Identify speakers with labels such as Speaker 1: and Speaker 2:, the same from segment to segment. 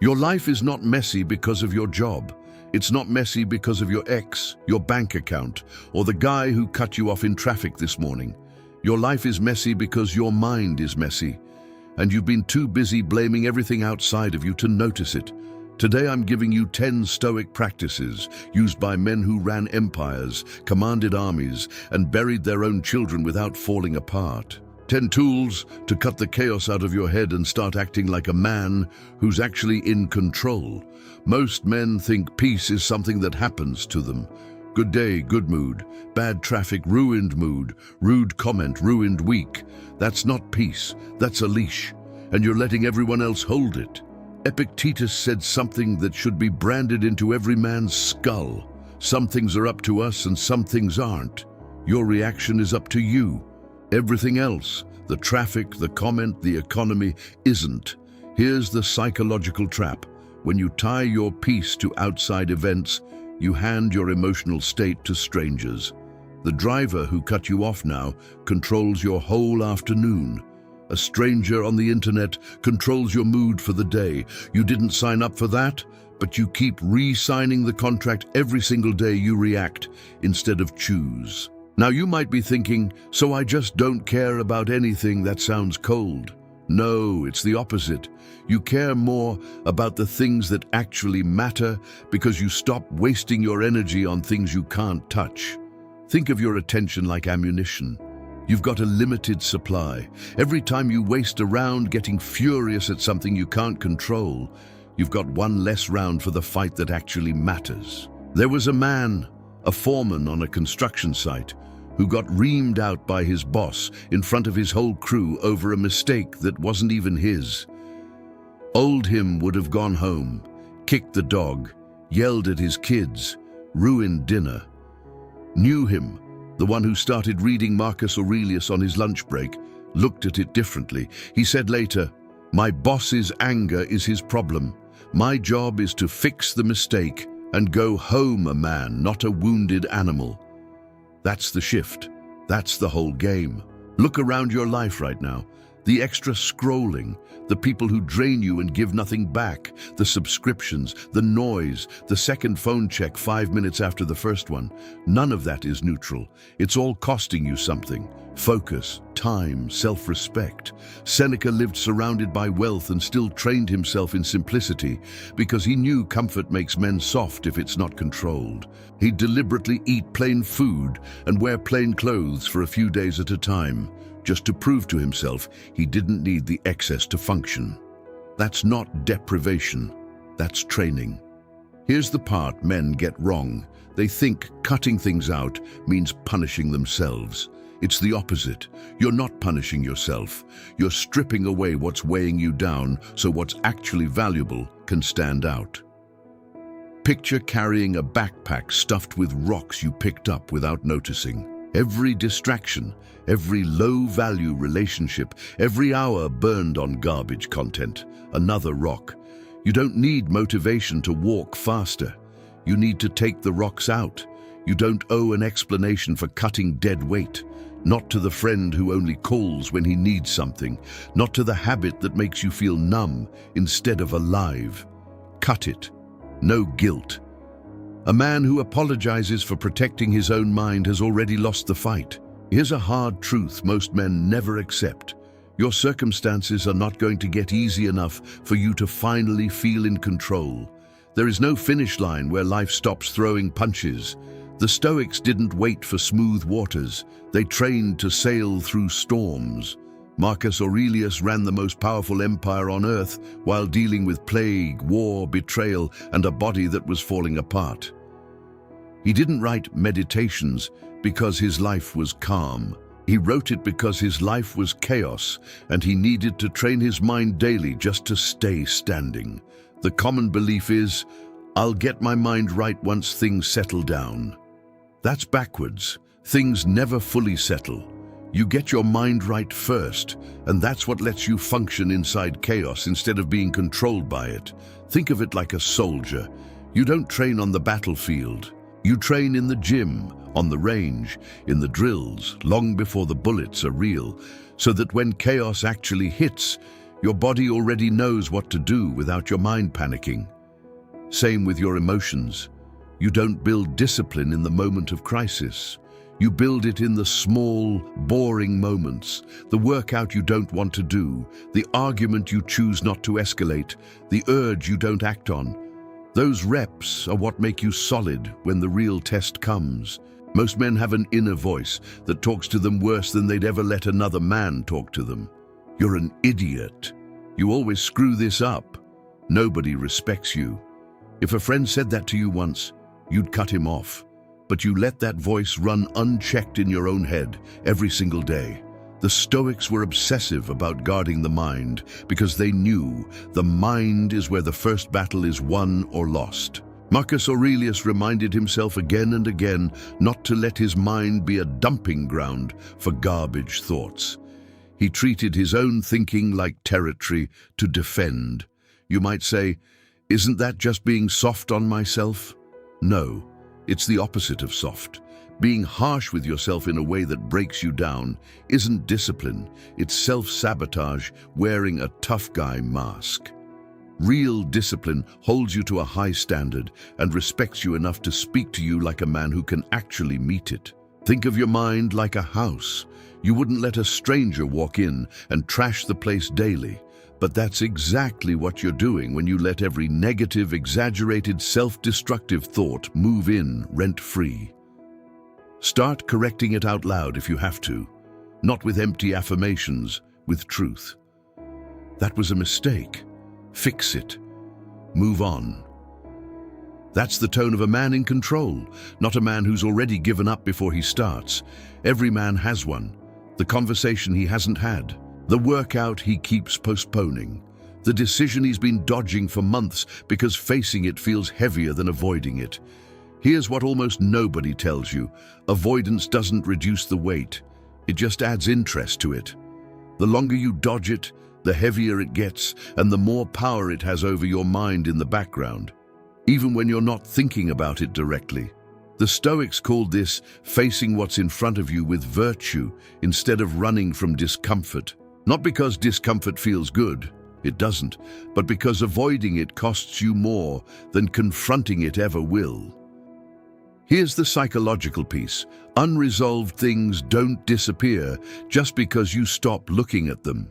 Speaker 1: Your life is not messy because of your job. It's not messy because of your ex, your bank account, or the guy who cut you off in traffic this morning. Your life is messy because your mind is messy, and you've been too busy blaming everything outside of you to notice it. Today I'm giving you 10 Stoic practices used by men who ran empires, commanded armies, and buried their own children without falling apart. 10 tools to cut the chaos out of your head and start acting like a man who's actually in control. Most men think peace is something that happens to them. Good day, good mood. Bad traffic, ruined mood. Rude comment, ruined week. That's not peace, that's a leash, and you're letting everyone else hold it. Epictetus said something that should be branded into every man's skull. Some things are up to us and some things aren't. Your reaction is up to you. Everything else, the traffic, the comment, the economy, isn't. Here's the psychological trap. When you tie your peace to outside events, you hand your emotional state to strangers. The driver who cut you off now controls your whole afternoon. A stranger on the internet controls your mood for the day. You didn't sign up for that, but you keep re-signing the contract every single day you react instead of choose. Now you might be thinking, so I just don't care about anything. That sounds cold. No, it's the opposite. You care more about the things that actually matter because you stop wasting your energy on things you can't touch. Think of your attention like ammunition. You've got a limited supply. Every time you waste a round getting furious at something you can't control, you've got one less round for the fight that actually matters. There was a man, a foreman on a construction site, who got reamed out by his boss in front of his whole crew over a mistake that wasn't even his. Old him would have gone home, kicked the dog, yelled at his kids, ruined dinner. New him, the one who started reading Marcus Aurelius on his lunch break, looked at it differently. He said later, "My boss's anger is his problem. My job is to fix the mistake and go home a man, not a wounded animal." That's the shift. That's the whole game. Look around your life right now. The extra scrolling, the people who drain you and give nothing back, the subscriptions, the noise, the second phone check 5 minutes after the first one. None of that is neutral. It's all costing you something. Focus, time, self-respect. Seneca lived surrounded by wealth and still trained himself in simplicity because he knew comfort makes men soft if it's not controlled. He'd deliberately eat plain food and wear plain clothes for a few days at a time, just to prove to himself he didn't need the excess to function. That's not deprivation, that's training. Here's the part men get wrong. They think cutting things out means punishing themselves. It's the opposite. You're not punishing yourself. You're stripping away what's weighing you down so what's actually valuable can stand out. Picture carrying a backpack stuffed with rocks you picked up without noticing. Every distraction, every low-value relationship, every hour burned on garbage content, another rock. You don't need motivation to walk faster. You need to take the rocks out. You don't owe an explanation for cutting dead weight. Not to the friend who only calls when he needs something. Not to the habit that makes you feel numb instead of alive. Cut it. No guilt. A man who apologizes for protecting his own mind has already lost the fight. Here's a hard truth most men never accept. Your circumstances are not going to get easy enough for you to finally feel in control. There is no finish line where life stops throwing punches. The Stoics didn't wait for smooth waters. They trained to sail through storms. Marcus Aurelius ran the most powerful empire on earth while dealing with plague, war, betrayal, and a body that was falling apart. He didn't write Meditations because his life was calm. He wrote it because his life was chaos, and he needed to train his mind daily just to stay standing. The common belief is, I'll get my mind right once things settle down. That's backwards. Things never fully settle. You get your mind right first, and that's what lets you function inside chaos instead of being controlled by it. Think of it like a soldier. You don't train on the battlefield. You train in the gym, on the range, in the drills, long before the bullets are real, so that when chaos actually hits, Your body already knows what to do without your mind panicking. Same with your emotions. You don't build discipline in the moment of crisis. You build it in the small, boring moments, the workout you don't want to do, the argument you choose not to escalate, the urge you don't act on. Those reps are what make you solid when the real test comes. Most men have an inner voice that talks to them worse than they'd ever let another man talk to them. You're an idiot. You always screw this up. Nobody respects you. If a friend said that to you once, you'd cut him off. But you let that voice run unchecked in your own head every single day. The Stoics were obsessive about guarding the mind because they knew the mind is where the first battle is won or lost. Marcus Aurelius reminded himself again and again not to let his mind be a dumping ground for garbage thoughts. He treated his own thinking like territory to defend. You might say, isn't that just being soft on myself? No. It's the opposite of soft. Being harsh with yourself in a way that breaks you down isn't discipline, it's self-sabotage wearing a tough guy mask. Real discipline holds you to a high standard and respects you enough to speak to you like a man who can actually meet it. Think of your mind like a house. You wouldn't let a stranger walk in and trash the place daily. But that's exactly what you're doing when you let every negative, exaggerated, self-destructive thought move in rent-free. Start correcting it out loud if you have to, not with empty affirmations, with truth. That was a mistake. Fix it. Move on. That's the tone of a man in control, not a man who's already given up before he starts. Every man has one. The conversation he hasn't had. The workout he keeps postponing. The decision he's been dodging for months because facing it feels heavier than avoiding it. Here's what almost nobody tells you. Avoidance doesn't reduce the weight. It just adds interest to it. The longer you dodge it, the heavier it gets and the more power it has over your mind in the background, even when you're not thinking about it directly. The Stoics called this facing what's in front of you with virtue instead of running from discomfort. Not because discomfort feels good, it doesn't, but because avoiding it costs you more than confronting it ever will. Here's the psychological piece. Unresolved things don't disappear just because you stop looking at them.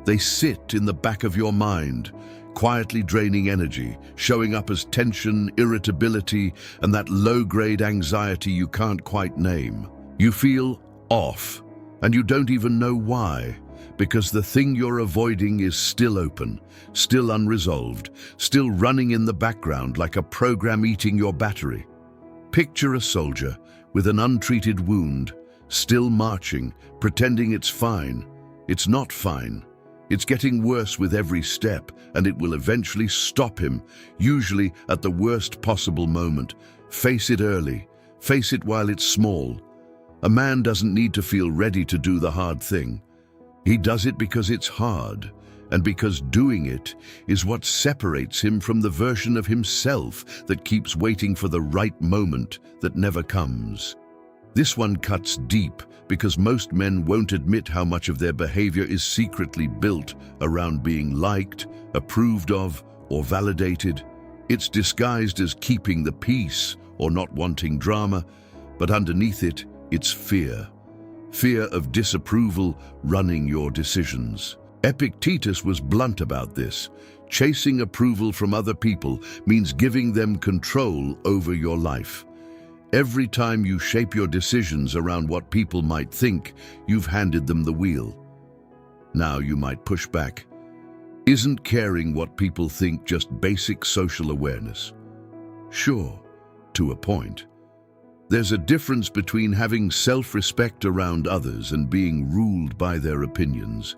Speaker 1: They sit in the back of your mind, quietly draining energy, showing up as tension, irritability, and that low-grade anxiety you can't quite name. You feel off, and you don't even know why. Because the thing you're avoiding is still open, still unresolved, still running in the background like a program eating your battery. Picture a soldier with an untreated wound, still marching, pretending it's fine. It's not fine. It's getting worse with every step, and it will eventually stop him, usually at the worst possible moment. Face it early. Face it while it's small. A man doesn't need to feel ready to do the hard thing. He does it because it's hard, and because doing it is what separates him from the version of himself that keeps waiting for the right moment that never comes. This one cuts deep because most men won't admit how much of their behavior is secretly built around being liked, approved of, or validated. It's disguised as keeping the peace or not wanting drama, but underneath it, it's fear. Fear of disapproval running your decisions. Epictetus was blunt about this. Chasing approval from other people means giving them control over your life. Every time you shape your decisions around what people might think, you've handed them the wheel. Now you might push back. Isn't caring what people think just basic social awareness? Sure, to a point. There's a difference between having self-respect around others and being ruled by their opinions.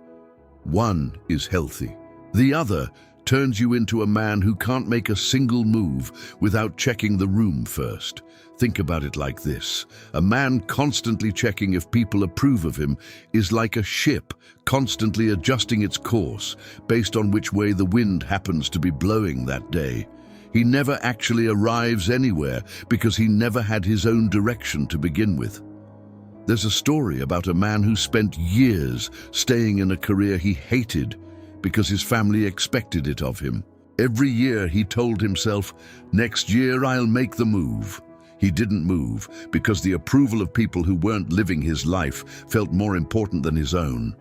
Speaker 1: One is healthy. The other turns you into a man who can't make a single move without checking the room first. Think about it like this. A man constantly checking if people approve of him is like a ship constantly adjusting its course based on which way the wind happens to be blowing that day. He never actually arrives anywhere because he never had his own direction to begin with. There's a story about a man who spent years staying in a career he hated because his family expected it of him. Every year he told himself, "Next year I'll make the move." He didn't move because the approval of people who weren't living his life felt more important than his own.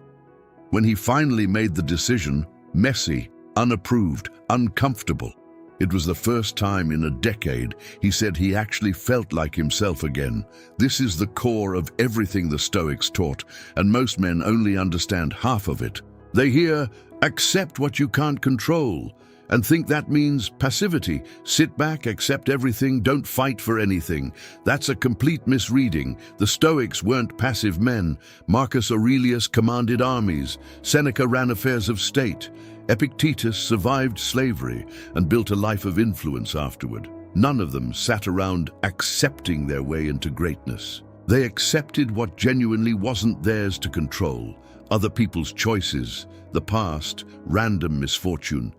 Speaker 1: When he finally made the decision, messy, unapproved, uncomfortable, it was the first time in a decade he said he actually felt like himself again. This is the core of everything the Stoics taught, and most men only understand half of it. They hear, "Accept what you can't control," and think that means passivity. Sit back, accept everything, don't fight for anything. That's a complete misreading. The Stoics weren't passive men. Marcus Aurelius commanded armies. Seneca ran affairs of state. Epictetus survived slavery and built a life of influence afterward. None of them sat around accepting their way into greatness. They accepted what genuinely wasn't theirs to control: other people's choices, the past, random misfortune,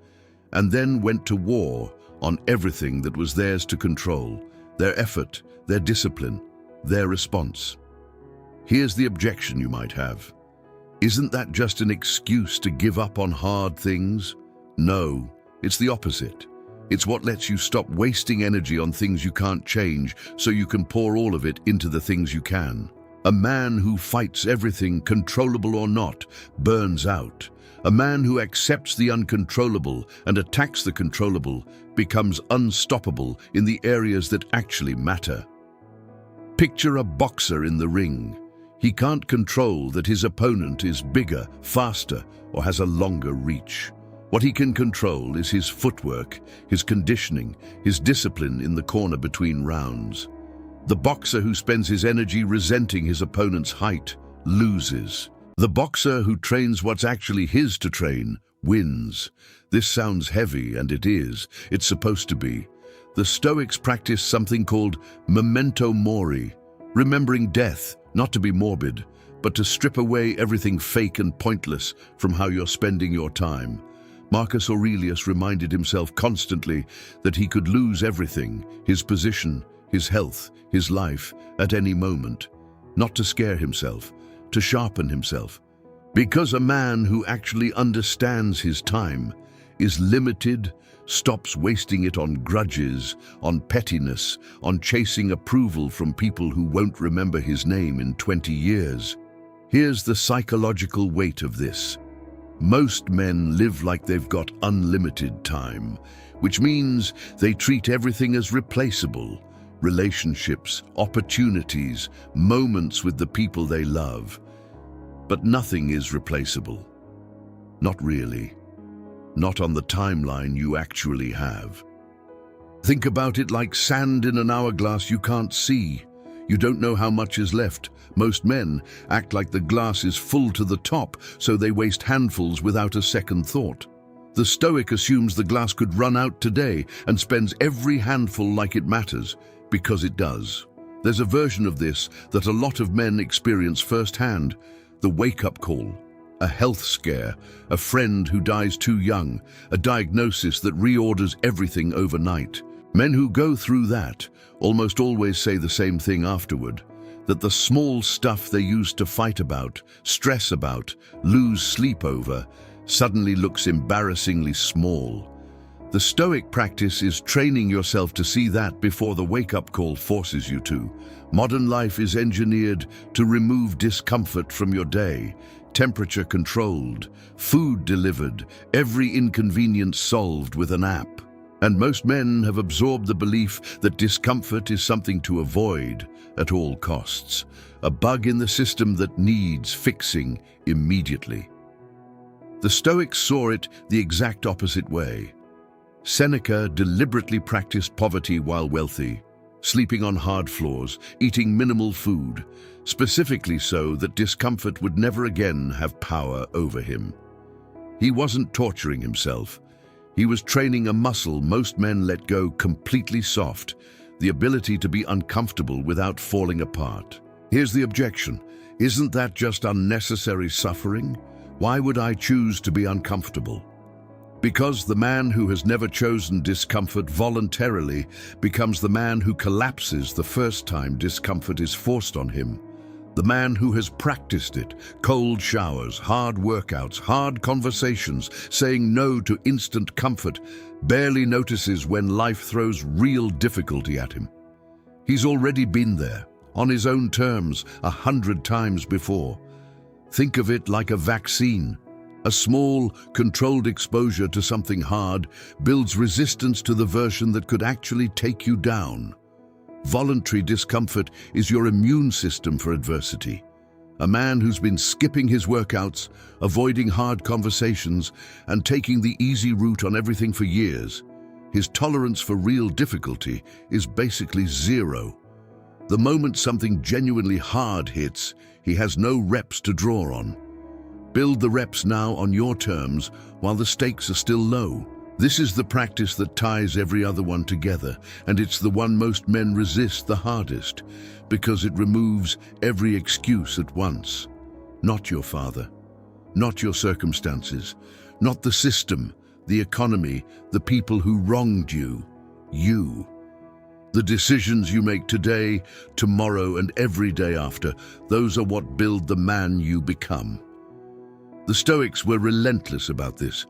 Speaker 1: and then went to war on everything that was theirs to control: their effort, their discipline, their response. Here's the objection you might have. Isn't that just an excuse to give up on hard things? No, it's the opposite. It's what lets you stop wasting energy on things you can't change so you can pour all of it into the things you can. A man who fights everything, controllable or not, burns out. A man who accepts the uncontrollable and attacks the controllable becomes unstoppable in the areas that actually matter. Picture a boxer in the ring. He can't control that his opponent is bigger, faster, or has a longer reach. What he can control is his footwork, his conditioning, his discipline in the corner between rounds. The boxer who spends his energy resenting his opponent's height loses. The boxer who trains what's actually his to train wins. This sounds heavy, and it is. It's supposed to be. The Stoics practice something called memento mori, remembering death, not to be morbid, but to strip away everything fake and pointless from how you're spending your time. Marcus Aurelius reminded himself constantly that he could lose everything: his position, his health, his life, at any moment. Not to scare himself, to sharpen himself. Because a man who actually understands his time is limited, stops wasting it on grudges, on pettiness, on chasing approval from people who won't remember his name in 20 years. Here's the psychological weight of this. Most men live like they've got unlimited time, which means they treat everything as replaceable. Relationships, opportunities, moments with the people they love. But nothing is replaceable. Not really. Not on the timeline you actually have. Think about it like sand in an hourglass you can't see. You don't know how much is left. Most men act like the glass is full to the top, so they waste handfuls without a second thought. The Stoic assumes the glass could run out today and spends every handful like it matters, because it does. There's a version of this that a lot of men experience firsthand: the wake-up call. A health scare, a friend who dies too young, a diagnosis that reorders everything overnight. Men who go through that almost always say the same thing afterward: that the small stuff they used to fight about, stress about, lose sleep over, suddenly looks embarrassingly small. The Stoic practice is training yourself to see that before the wake-up call forces you to. Modern life is engineered to remove discomfort from your day. Temperature controlled, food delivered, every inconvenience solved with an app. And most men have absorbed the belief that discomfort is something to avoid at all costs, a bug in the system that needs fixing immediately. The Stoics saw it the exact opposite way. Seneca deliberately practiced poverty while wealthy, sleeping on hard floors, eating minimal food, specifically so that discomfort would never again have power over him. He wasn't torturing himself. He was training a muscle most men let go completely soft, the ability to be uncomfortable without falling apart. Here's the objection. Isn't that just unnecessary suffering? Why would I choose to be uncomfortable? Because the man who has never chosen discomfort voluntarily becomes the man who collapses the first time discomfort is forced on him. The man who has practiced it, cold showers, hard workouts, hard conversations, saying no to instant comfort, barely notices when life throws real difficulty at him. He's already been there, on his own terms, 100 times before. Think of it like a vaccine. A small, controlled exposure to something hard builds resistance to the version that could actually take you down. Voluntary discomfort is your immune system for adversity. A man who's been skipping his workouts, avoiding hard conversations, and taking the easy route on everything for years, his tolerance for real difficulty is basically zero. The moment something genuinely hard hits, he has no reps to draw on. Build the reps now on your terms while the stakes are still low. This is the practice that ties every other one together, and it's the one most men resist the hardest, because it removes every excuse at once. Not your father, not your circumstances, not the system, the economy, the people who wronged you. You. The decisions you make today, tomorrow, and every day after, those are what build the man you become. The Stoics were relentless about this.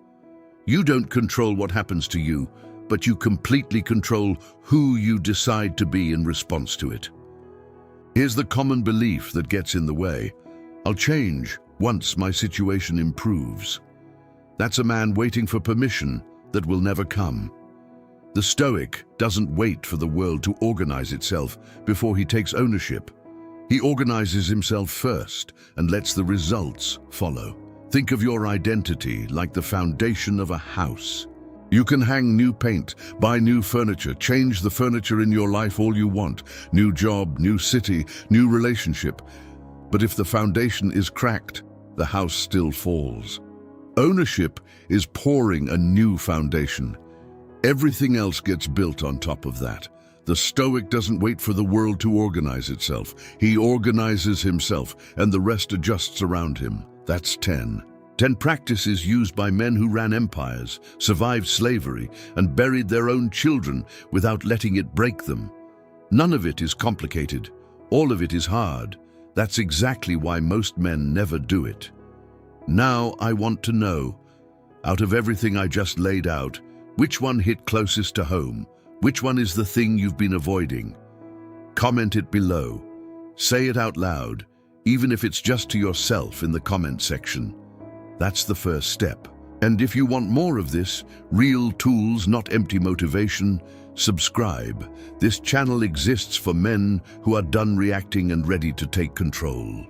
Speaker 1: You don't control what happens to you, but you completely control who you decide to be in response to it. Here's the common belief that gets in the way. I'll change once my situation improves. That's a man waiting for permission that will never come. The Stoic doesn't wait for the world to organize itself before he takes ownership. He organizes himself first and lets the results follow. Think of your identity like the foundation of a house. You can hang new paint, buy new furniture, change the furniture in your life all you want. New job, new city, new relationship. But if the foundation is cracked, the house still falls. Ownership is pouring a new foundation. Everything else gets built on top of that. The Stoic doesn't wait for the world to organize itself. He organizes himself, and the rest adjusts around him. That's 10. 10 practices used by men who ran empires, survived slavery, and buried their own children without letting it break them. None of it is complicated. All of it is hard. That's exactly why most men never do it. Now I want to know, out of everything I just laid out, which one hit closest to home? Which one is the thing you've been avoiding? Comment it below. Say it out loud, even if it's just to yourself in the comment section. That's the first step. And if you want more of this, real tools, not empty motivation, subscribe. This channel exists for men who are done reacting and ready to take control.